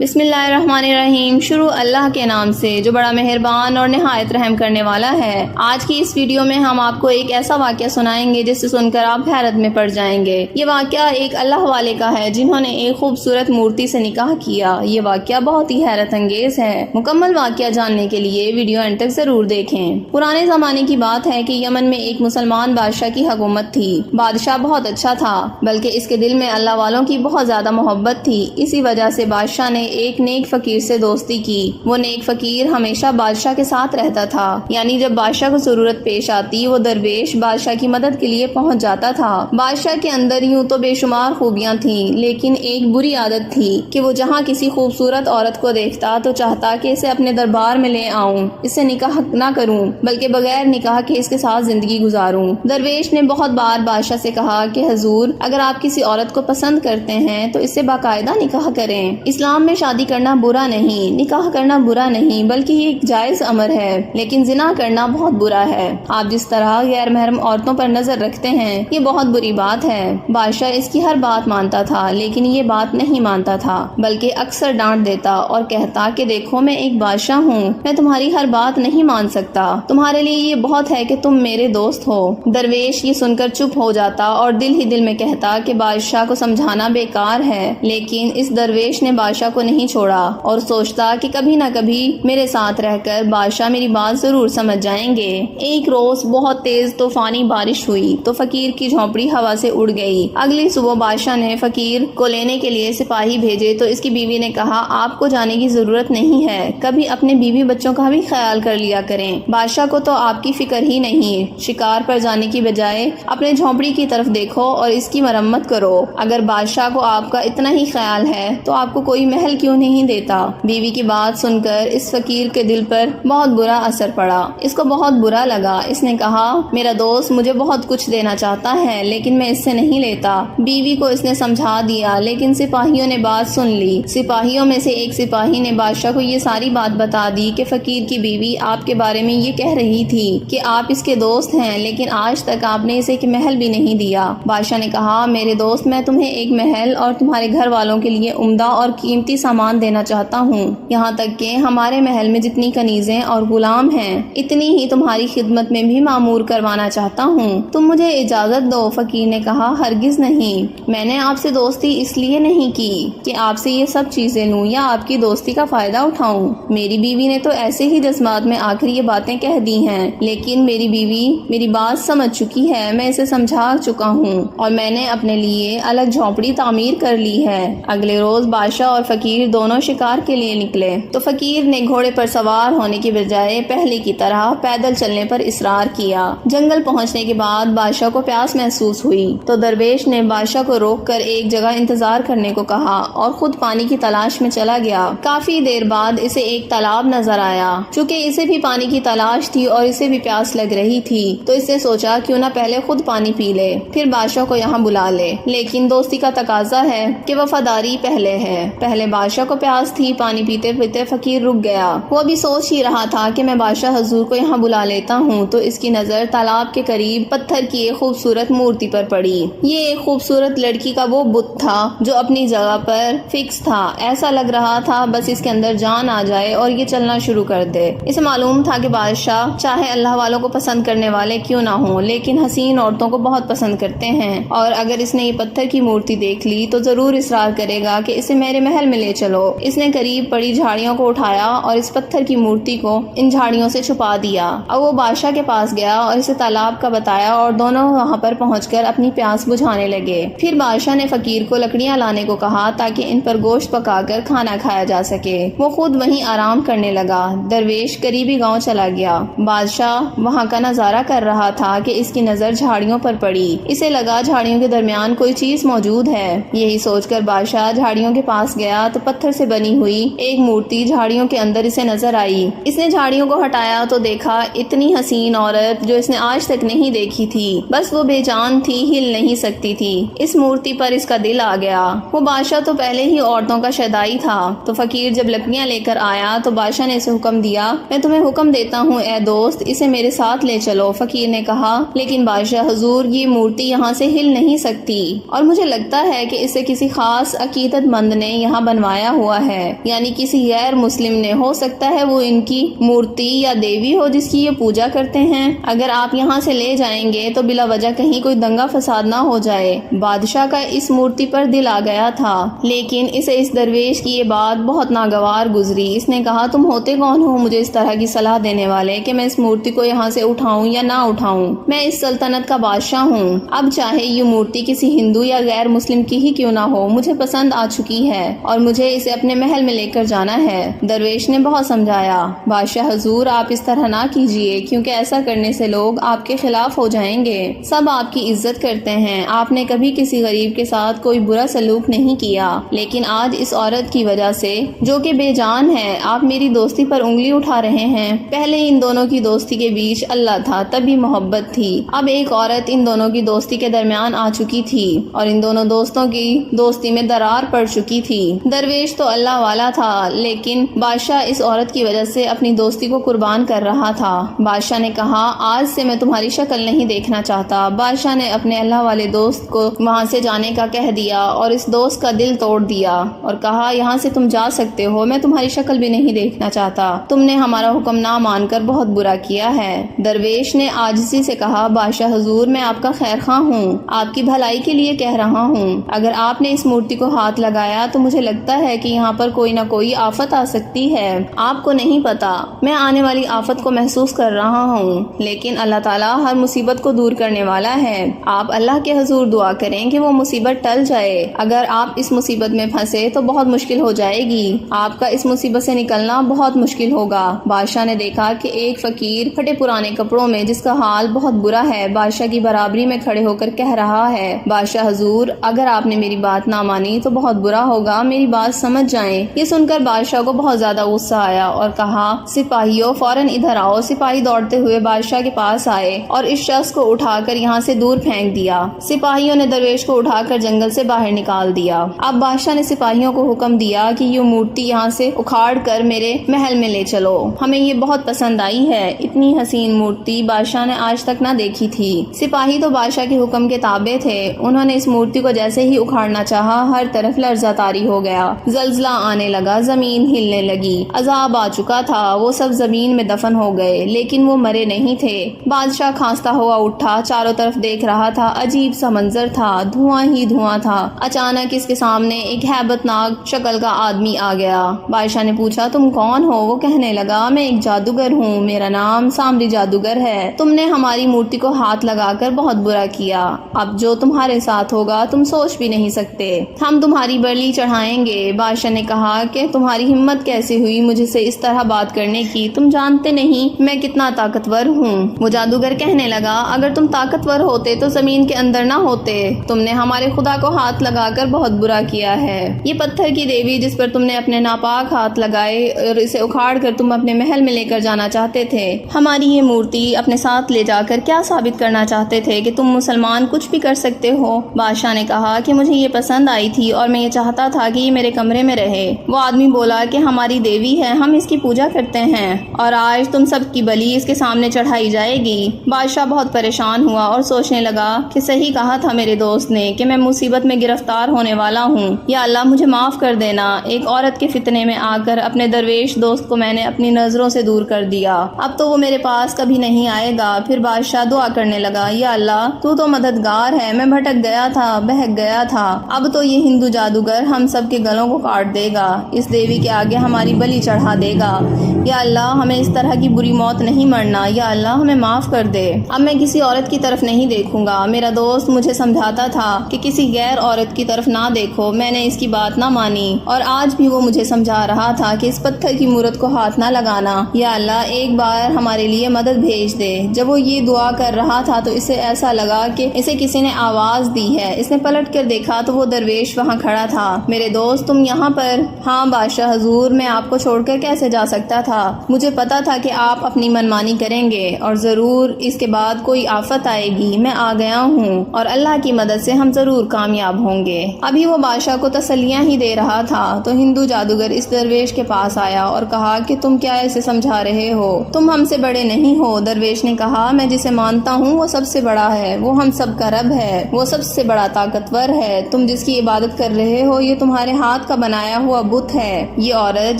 بسم اللہ الرحمن الرحیم۔ شروع اللہ کے نام سے جو بڑا مہربان اور نہایت رحم کرنے والا ہے۔ آج کی اس ویڈیو میں ہم آپ کو ایک ایسا واقعہ سنائیں گے جسے سن کر آپ حیرت میں پڑ جائیں گے۔ یہ واقعہ ایک اللہ والے کا ہے جنہوں نے ایک خوبصورت مورتی سے نکاح کیا۔ یہ واقعہ بہت ہی حیرت انگیز ہے۔ مکمل واقعہ جاننے کے لیے ویڈیو اینڈ تک ضرور دیکھیں۔ پرانے زمانے کی بات ہے کہ یمن میں ایک مسلمان بادشاہ کی حکومت تھی۔ بادشاہ بہت اچھا تھا، بلکہ اس کے دل میں اللہ والوں کی بہت زیادہ محبت تھی۔ اسی وجہ سے بادشاہ نے ایک نیک فقیر سے دوستی کی۔ وہ نیک فقیر ہمیشہ بادشاہ کے ساتھ رہتا تھا، یعنی جب بادشاہ کو ضرورت پیش آتی وہ درویش بادشاہ کی مدد کے لیے پہنچ جاتا تھا۔ بادشاہ کے اندر یوں تو بے شمار خوبیاں تھیں، لیکن ایک بری عادت تھی کہ وہ جہاں کسی خوبصورت عورت کو دیکھتا تو چاہتا کہ اسے اپنے دربار میں لے آؤں، اس سے نکاح نہ کروں بلکہ بغیر نکاح کے اس کے ساتھ زندگی گزاروں۔ درویش نے بہت بار بادشاہ سے کہا کہ حضور، اگر آپ کسی عورت کو پسند کرتے ہیں تو اس سے باقاعدہ نکاح کریں۔ اسلام میں شادی کرنا برا نہیں، نکاح کرنا برا نہیں، بلکہ یہ ایک جائز امر ہے، لیکن زنا کرنا بہت برا ہے۔ آپ جس طرح غیر محرم عورتوں پر نظر رکھتے ہیں یہ بہت بری بات ہے۔ بادشاہ اس کی ہر بات مانتا تھا، لیکن یہ بات نہیں مانتا تھا، بلکہ اکثر ڈانٹ دیتا اور کہتا کہ دیکھو میں ایک بادشاہ ہوں، میں تمہاری ہر بات نہیں مان سکتا، تمہارے لیے یہ بہت ہے کہ تم میرے دوست ہو۔ درویش یہ سن کر چپ ہو جاتا اور دل ہی دل میں کہتا کہ بادشاہ کو سمجھانا بیکار ہے، لیکن اس درویش نے بادشاہ کو نہیں چھوڑا اور سوچتا کہ کبھی نہ کبھی میرے ساتھ رہ کر بادشاہ میری بات ضرور سمجھ جائیں گے۔ ایک روز بہت تیز طوفانی بارش ہوئی تو فقیر کی جھونپڑی ہوا سے اڑ گئی۔ اگلی صبح بادشاہ نے فقیر کو لینے کے لیے سپاہی بھیجے تو اس کی بیوی نے کہا آپ کو جانے کی ضرورت نہیں ہے، کبھی اپنے بیوی بچوں کا بھی خیال کر لیا کریں، بادشاہ کو تو آپ کی فکر ہی نہیں، شکار پر جانے کی بجائے اپنے جھونپڑی کی طرف دیکھو اور اس کی مرمت کرو۔ اگر بادشاہ کو آپ کا اتنا ہی خیال ہے تو آپ کو کوئی محل کیوں نہیں دیتا؟ بیوی کی بات سن کر اس فقیر کے دل پر بہت برا اثر پڑا، اس کو بہت برا لگا۔ اس نے کہا میرا دوست مجھے بہت کچھ دینا چاہتا ہے لیکن میں اس سے نہیں لیتا۔ بیوی کو اس نے سمجھا دیا، لیکن سپاہیوں نے بات سن لی۔ سپاہیوں میں سے ایک سپاہی نے بادشاہ کو یہ ساری بات بتا دی کہ فقیر کی بیوی آپ کے بارے میں یہ کہہ رہی تھی کہ آپ اس کے دوست ہیں، لیکن آج تک آپ نے اسے ایک محل بھی نہیں دیا۔ بادشاہ نے کہا میرے دوست، میں تمہیں ایک محل اور تمہارے گھر والوں کے لیے عمدہ اور قیمتی سامان دینا چاہتا ہوں، یہاں تک کہ ہمارے محل میں جتنی کنیزیں اور غلام ہیں اتنی ہی تمہاری خدمت میں بھی معمور کروانا چاہتا ہوں، تم مجھے اجازت دو۔ فقیر نے کہا ہرگز نہیں، میں نے آپ سے دوستی اس لیے نہیں کی کہ آپ سے یہ سب چیزیں لوں یا آپ کی دوستی کا فائدہ اٹھاؤں۔ میری بیوی نے تو ایسے ہی جذبات میں آ کر یہ باتیں کہہ دی ہیں، لیکن میری بیوی میری بات سمجھ چکی ہے، میں اسے سمجھا چکا ہوں اور میں نے اپنے لیے الگ جھونپڑی تعمیر کر لی ہے۔ اگلے روز بادشاہ اور فقیر دونوں شکار کے لیے نکلے تو فقیر نے گھوڑے پر سوار ہونے کی بجائے پہلے کی طرح پیدل چلنے پر اصرار کیا۔ جنگل پہنچنے کے بعد بادشاہ کو پیاس محسوس ہوئی تو درویش نے بادشاہ کو روک کر ایک جگہ انتظار کرنے کو کہا اور خود پانی کی تلاش میں چلا گیا۔ کافی دیر بعد اسے ایک تالاب نظر آیا۔ چونکہ اسے بھی پانی کی تلاش تھی اور اسے بھی پیاس لگ رہی تھی تو اس نے سوچا کیوں نہ پہلے خود پانی پی لے پھر بادشاہ کو یہاں بلا لے، لیکن دوستی کا تقاضا ہے کہ وفاداری پہلے ہے۔ پہلے بادشاہ کو پیاس تھی، پانی پیتے پیتے فقیر رک گیا۔ وہ ابھی سوچ ہی رہا تھا کہ میں بادشاہ حضور کو یہاں بلا لیتا ہوں تو اس کی نظر تالاب کے قریب پتھر کی ایک خوبصورت مورتی پر پڑی۔ یہ ایک خوبصورت لڑکی کا وہ بت تھا جو اپنی جگہ پر فکس تھا، ایسا لگ رہا تھا بس اس کے اندر جان آ جائے اور یہ چلنا شروع کر دے۔ اسے معلوم تھا کہ بادشاہ چاہے اللہ والوں کو پسند کرنے والے کیوں نہ ہوں لیکن حسین عورتوں کو بہت پسند کرتے ہیں، اور اگر اس نے یہ پتھر کی مورتی دیکھ لی تو ضرور اصرار کرے گا کہ اسے میرے محل میں لے چلو۔ اس نے قریب پڑی جھاڑیوں کو اٹھایا اور اس پتھر کی مورتی کو ان جھاڑیوں سے چھپا دیا۔ اب وہ بادشاہ کے پاس گیا اور اسے تالاب کا بتایا اور دونوں وہاں پر پہنچ کر اپنی پیاس بجھانے لگے۔ پھر بادشاہ نے فقیر کو لکڑیاں لانے کو کہا تاکہ ان پر گوشت پکا کر کھانا کھایا جا سکے۔ وہ خود وہیں آرام کرنے لگا۔ درویش قریبی گاؤں چلا گیا۔ بادشاہ وہاں کا نظارہ کر رہا تھا کہ اس کی نظر جھاڑیوں پر پڑی۔ اسے لگا جھاڑیوں کے درمیان کوئی چیز موجود ہے۔ یہی سوچ کر بادشاہ جھاڑیوں کے پاس گیا تو پتھر سے بنی ہوئی ایک مورتی جھاڑیوں کے اندر اسے نظر آئی۔ اس نے جھاڑیوں کو ہٹایا تو دیکھا اتنی حسین عورت جو اس نے آج تک نہیں دیکھی تھی، بس وہ بے جان تھی، ہل نہیں سکتی تھی۔ اس مورتی پر اس کا دل آ گیا۔ وہ بادشاہ تو پہلے ہی عورتوں کا شیدائی تھا تو فقیر جب لکڑیاں لے کر آیا تو بادشاہ نے اسے حکم دیا میں تمہیں حکم دیتا ہوں اے دوست اسے میرے ساتھ لے چلو۔ فقیر نے کہا لیکن بادشاہ حضور یہ مورتی یہاں سے ہل نہیں سکتی اور مجھے لگتا ہے کہ اسے کسی خاص عقیدت مند نے یہاں بنوایا بنوایا ہوا ہے، یعنی کسی غیر مسلم نے، ہو سکتا ہے وہ ان کی مورتی یا دیوی ہو جس کی یہ پوجا کرتے ہیں۔ اگر آپ یہاں سے لے جائیں گے تو بلا وجہ کہیں کوئی دنگا فساد نہ ہو جائے۔ بادشاہ کا اس مورتی پر دل آ گیا تھا، لیکن اسے اس درویش کی یہ بات بہت ناگوار گزری۔ اس نے کہا، تم ہوتے کون ہو مجھے اس طرح کی صلاح دینے والے کہ میں اس مورتی کو یہاں سے اٹھاؤں یا نہ اٹھاؤں؟ میں اس سلطنت کا بادشاہ ہوں، اب چاہے یہ مورتی کسی ہندو یا غیر مسلم کی ہی کیوں نہ ہو، مجھے پسند آ چکی ہے اور مجھے اسے اپنے محل میں لے کر جانا ہے۔ درویش نے بہت سمجھایا، بادشاہ حضور آپ اس طرح نہ کیجیے، کیونکہ ایسا کرنے سے لوگ آپ کے خلاف ہو جائیں گے۔ سب آپ کی عزت کرتے ہیں، آپ نے کبھی کسی غریب کے ساتھ کوئی برا سلوک نہیں کیا، لیکن آج اس عورت کی وجہ سے جو کہ بے جان ہے آپ میری دوستی پر انگلی اٹھا رہے ہیں۔ پہلے ان دونوں کی دوستی کے بیچ اللہ تھا، تبھی محبت تھی، اب ایک عورت ان دونوں کی دوستی کے درمیان آ چکی تھی اور ان دونوں دوستوں کی دوستی میں درار پڑ چکی تھی۔ درویش تو اللہ والا تھا، لیکن بادشاہ اس عورت کی وجہ سے اپنی دوستی کو قربان کر رہا تھا۔ بادشاہ نے کہا، آج سے میں تمہاری شکل نہیں دیکھنا چاہتا۔ بادشاہ نے اپنے اللہ والے دوست کو وہاں سے جانے کا کہہ دیا اور اس دوست کا دل توڑ دیا اور کہا، یہاں سے تم جا سکتے ہو، میں تمہاری شکل بھی نہیں دیکھنا چاہتا، تم نے ہمارا حکم نہ مان کر بہت برا کیا ہے۔ درویش نے عاجزی سے کہا، بادشاہ حضور میں آپ کا خیر خواہ ہوں، آپ کی بھلائی کے لیے کہہ رہا ہوں، اگر آپ نے اس مورتی کو ہاتھ لگایا تو مجھے لگتا ہے کہ یہاں پر کوئی نہ کوئی آفت آ سکتی ہے۔ آپ کو نہیں پتا، میں آنے والی آفت کو محسوس کر رہا ہوں، لیکن اللہ تعالیٰ ہر مصیبت کو دور کرنے والا ہے۔ آپ اللہ کے حضور دعا کریں کہ وہ مصیبت ٹل جائے۔ اگر آپ اس مصیبت میں پھنسے تو بہت مشکل ہو جائے گی، آپ کا اس مصیبت سے نکلنا بہت مشکل ہوگا۔ بادشاہ نے دیکھا کہ ایک فقیر پھٹے پرانے کپڑوں میں، جس کا حال بہت برا ہے، بادشاہ کی برابری میں کھڑے ہو کر کہہ رہا ہے، بادشاہ حضور اگر آپ نے میری بات نہ مانی تو بہت برا ہوگا، میری بات سمجھ جائیں۔ یہ سن کر بادشاہ کو بہت زیادہ غصہ آیا اور کہا، سپاہیوں فوراً ادھر آؤ۔ سپاہی دوڑتے ہوئے بادشاہ کے پاس آئے اور اس شخص کو اٹھا کر یہاں سے دور پھینک دیا۔ سپاہیوں نے درویش کو اٹھا کر جنگل سے باہر نکال دیا۔ اب بادشاہ نے سپاہیوں کو حکم دیا کہ یہ مورتی یہاں سے اکھاڑ کر میرے محل میں لے چلو، ہمیں یہ بہت پسند آئی ہے، اتنی حسین مورتی بادشاہ نے آج تک نہ دیکھی تھی۔ سپاہی تو بادشاہ کے حکم کے تابع تھے، انہوں نے اس مورتی کو جیسے ہی اکھاڑنا چاہا، ہر طرف لرزہ طاری ہو گیا، زلزلہ آنے لگا، زمین ہلنے لگی، عذاب آ چکا تھا، وہ سب زمین میں دفن ہو گئے، لیکن وہ مرے نہیں تھے۔ بادشاہ کھانستا ہوا اٹھا، چاروں طرف دیکھ رہا تھا، عجیب سا منظر تھا، دھواں ہی دھواں تھا۔ اچانک اس کے سامنے ایک ہیبت ناک شکل کا آدمی آ گیا۔ بادشاہ نے پوچھا، تم کون ہو؟ وہ کہنے لگا، میں ایک جادوگر ہوں، میرا نام سامری جادوگر ہے، تم نے ہماری مورتی کو ہاتھ لگا کر بہت برا کیا، اب جو تمہارے ساتھ ہوگا تم سوچ بھی نہیں سکتے، ہم تمہاری بلی چڑھائیں گے۔ بادشاہ نے کہا کہ تمہاری ہمت کیسے ہوئی مجھ سے اس طرح بات کرنے کی، تم جانتے نہیں میں کتنا طاقتور ہوں۔ وہ جادوگر کہنے لگا، اگر تم طاقتور ہوتے تو زمین کے اندر نہ ہوتے، تم نے ہمارے خدا کو ہاتھ لگا کر بہت برا کیا ہے۔ یہ پتھر کی دیوی جس پر تم نے اپنے ناپاک ہاتھ لگائے اور اسے اکھاڑ کر تم اپنے محل میں لے کر جانا چاہتے تھے، ہماری یہ مورتی اپنے ساتھ لے جا کر کیا ثابت کرنا چاہتے تھے کہ تم مسلمان کچھ بھی کر سکتے ہو؟ بادشاہ نے کہا کہ مجھے یہ پسند آئی تھی اور میں یہ چاہتا تھا کہ یہ میرے کمرے میں رہے۔ وہ آدمی بولا کہ ہماری دیوی ہے، ہم اس کی پوجا کرتے ہیں اور آج تم سب کی بلی اس کے سامنے چڑھائی جائے گی۔ بادشاہ بہت پریشان ہوا اور سوچنے لگا کہ صحیح کہا تھا میرے دوست نے کہ میں مصیبت میں گرفتار ہونے والا ہوں، یا اللہ مجھے معاف کر دینا، ایک عورت کے فتنے میں آ کر اپنے درویش دوست کو میں نے اپنی نظروں سے دور کر دیا، اب تو وہ میرے پاس کبھی نہیں آئے گا۔ پھر بادشاہ دعا کرنے لگا، یا اللہ تو مددگار ہے، میں بھٹک گیا تھا، بہک گیا تھا، اب تو یہ ہندو جادوگر ہم سب کے گلوں کو کاٹ دے گا، اس دیوی کے آگے ہماری بلی چڑھا دے گا، یا اللہ ہمیں اس طرح کی بری موت نہیں مرنا، یا اللہ ہمیں معاف کر دے، اب میں کسی عورت کی طرف نہیں دیکھوں گا۔ میرا دوست مجھے سمجھاتا تھا کہ کسی غیر عورت کی طرف نہ دیکھو، میں نے اس کی بات نہ مانی، اور آج بھی وہ مجھے سمجھا رہا تھا کہ اس پتھر کی مورت کو ہاتھ نہ لگانا، یا اللہ ایک بار ہمارے لیے مدد بھیج دے۔ جب وہ یہ دعا کر رہا تھا تو اسے ایسا لگا کہ اسے کسی نے آواز دی ہے، اس نے پلٹ کر دیکھا تو وہ درویش وہاں کھڑا تھا۔ میرے دوست تم یہاں پر؟ ہاں بادشاہ حضور، میں آپ کو چھوڑ کر کیسے جا سکتا تھا، مجھے پتا تھا کہ آپ اپنی منمانی کریں گے اور ضرور اس کے بعد کوئی آفت آئے گی، میں آ گیا ہوں اور اللہ کی مدد سے ہم ضرور کامیاب ہوں گے۔ ابھی وہ بادشاہ کو تسلیاں ہی دے رہا تھا تو ہندو جادوگر اس درویش کے پاس آیا اور کہا کہ تم کیا اسے سمجھا رہے ہو، تم ہم سے بڑے نہیں ہو۔ درویش نے کہا، میں جسے مانتا ہوں وہ سب سے بڑا ہے، وہ ہم سب کا رب ہے، وہ سب سے بڑا طاقتور ہے، تم جس کی عبادت کر رہے ہو یہ تمہارے ہاتھ ہاتھ کا بنایا ہوا بت ہے۔ یہ عورت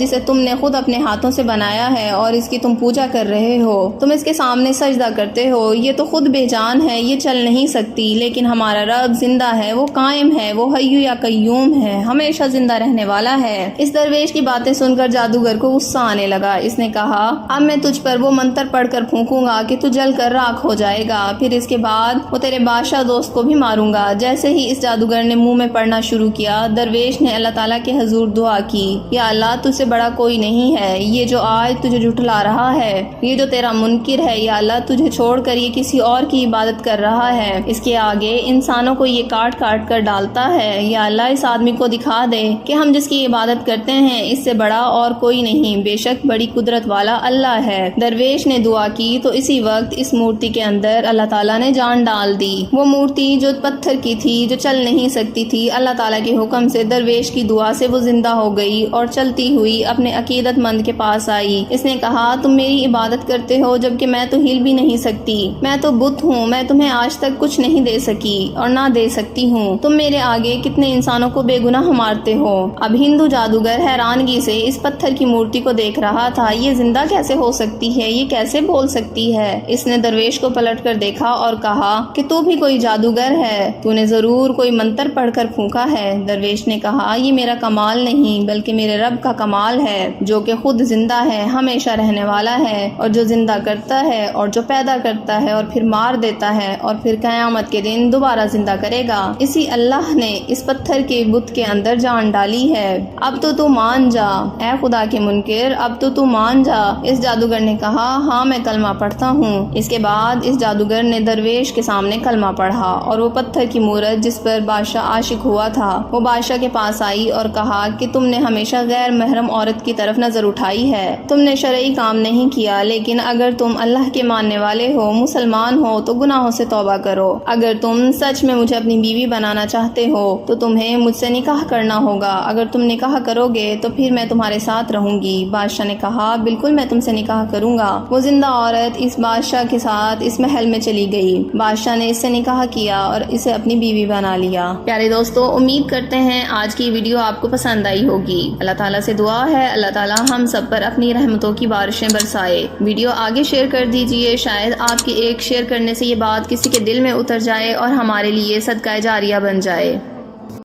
جسے تم نے خود اپنے ہاتھوں سے بنایا ہے اور اس کی تم پوجا کر رہے ہو، تم اس کے سامنے سجدہ کرتے ہو، یہ تو خود بے جان ہے، یہ چل نہیں سکتی، لیکن ہمارا رب زندہ ہے، وہ قائم ہے، وہ حی یا قیوم ہے، ہمیشہ زندہ رہنے والا ہے۔ اس درویش کی باتیں سن کر جادوگر کو غصہ آنے لگا۔ اس نے کہا، اب میں تجھ پر وہ منتر پڑھ کر پھونکوں گا کہ تو جل کر راکھ ہو جائے گا، پھر اس کے بعد وہ تیرے بادشاہ دوست کو بھی ماروں گا۔ جیسے ہی اس جادوگر نے منہ میں پڑھنا شروع کیا، درویش نے اللہ تعالیٰ کے حضور دعا کی، یا اللہ تجھ سے بڑا کوئی نہیں ہے، یہ جو آج تجھے جھٹلا رہا ہے، یہ جو تیرا منکر ہے، یا اللہ تجھے چھوڑ کر یہ کسی اور کی عبادت کر رہا ہے، اس کے آگے انسانوں کو یہ کاٹ کاٹ کر ڈالتا ہے، یا اللہ اس آدمی کو دکھا دے کہ ہم جس کی عبادت کرتے ہیں اس سے بڑا اور کوئی نہیں، بے شک بڑی قدرت والا اللہ ہے۔ درویش نے دعا کی تو اسی وقت اس مورتی کے اندر اللہ تعالیٰ نے جان ڈال دی۔ وہ مورتی جو پتھر کی تھی، جو چل نہیں سکتی تھی، اللہ تعالیٰ کے حکم سے درویش کی دعا سے وہ زندہ ہو گئی اور چلتی ہوئی اپنے عقیدت مند کے پاس آئی۔ اس نے کہا، تم میری عبادت کرتے ہو جبکہ میں تو ہل بھی نہیں سکتی، میں تو بت ہوں، میں تمہیں آج تک کچھ نہیں دے سکی اور نہ دے سکتی ہوں، تم میرے آگے کتنے انسانوں کو بے گناہ مارتے ہو۔ اب ہندو جادوگر حیرانگی سے اس پتھر کی مورتی کو دیکھ رہا تھا، یہ زندہ کیسے ہو سکتی ہے، یہ کیسے بول سکتی ہے؟ اس نے درویش کو پلٹ کر دیکھا اور کہا کہ تو بھی کوئی جادوگر ہے، تو نے ضرور کوئی منتر پڑھ کر پھونکا ہے۔ درویش نے کہا، یہ میرا کمال نہیں بلکہ میرے رب کا کمال ہے، جو کہ خود زندہ ہے، ہمیشہ رہنے والا ہے، اور جو زندہ کرتا ہے اور جو پیدا کرتا ہے اور پھر مار دیتا ہے اور پھر قیامت کے دن دوبارہ زندہ کرے گا، اسی اللہ نے اس پتھر کے بت کے اندر جان ڈالی ہے۔ اب تو مان جا اے خدا کے منکر، اب تو مان جا۔ اس جادوگر نے کہا، ہاں میں کلمہ پڑھتا ہوں۔ اس کے بعد اس جادوگر نے درویش کے سامنے کلمہ پڑھا اور وہ پتھر کی مورت جس پر بادشاہ عاشق ہوا تھا وہ بادشاہ کے پاس آئی اور کہا کہ تم نے ہمیشہ غیر محرم عورت کی طرف نظر اٹھائی ہے، تم نے شرعی کام نہیں کیا، لیکن اگر تم اللہ کے ماننے والے ہو، مسلمان ہو تو گناہوں سے توبہ کرو۔ اگر تم سچ میں مجھے اپنی بیوی بنانا چاہتے ہو تو تمہیں مجھ سے نکاح کرنا ہوگا، اگر تم نکاح کرو گے تو پھر میں تمہارے ساتھ رہوں گی۔ بادشاہ نے کہا، بالکل میں تم سے نکاح کروں گا۔ وہ زندہ عورت اس بادشاہ کے ساتھ اس محل میں چلی گئی۔ بادشاہ نے اس سے نکاح کیا اور اسے اپنی بیوی بنا لیا۔ پیارے دوستو، امید کرتے ہیں آج کی ویڈیو آپ کو پسند آئی ہوگی۔ اللہ تعالیٰ سے دعا ہے اللہ تعالیٰ ہم سب پر اپنی رحمتوں کی بارشیں برسائے۔ ویڈیو آگے شیئر کر دیجئے، شاید آپ کے ایک شیئر کرنے سے یہ بات کسی کے دل میں اتر جائے اور ہمارے لیے صدقہ جاریہ بن جائے۔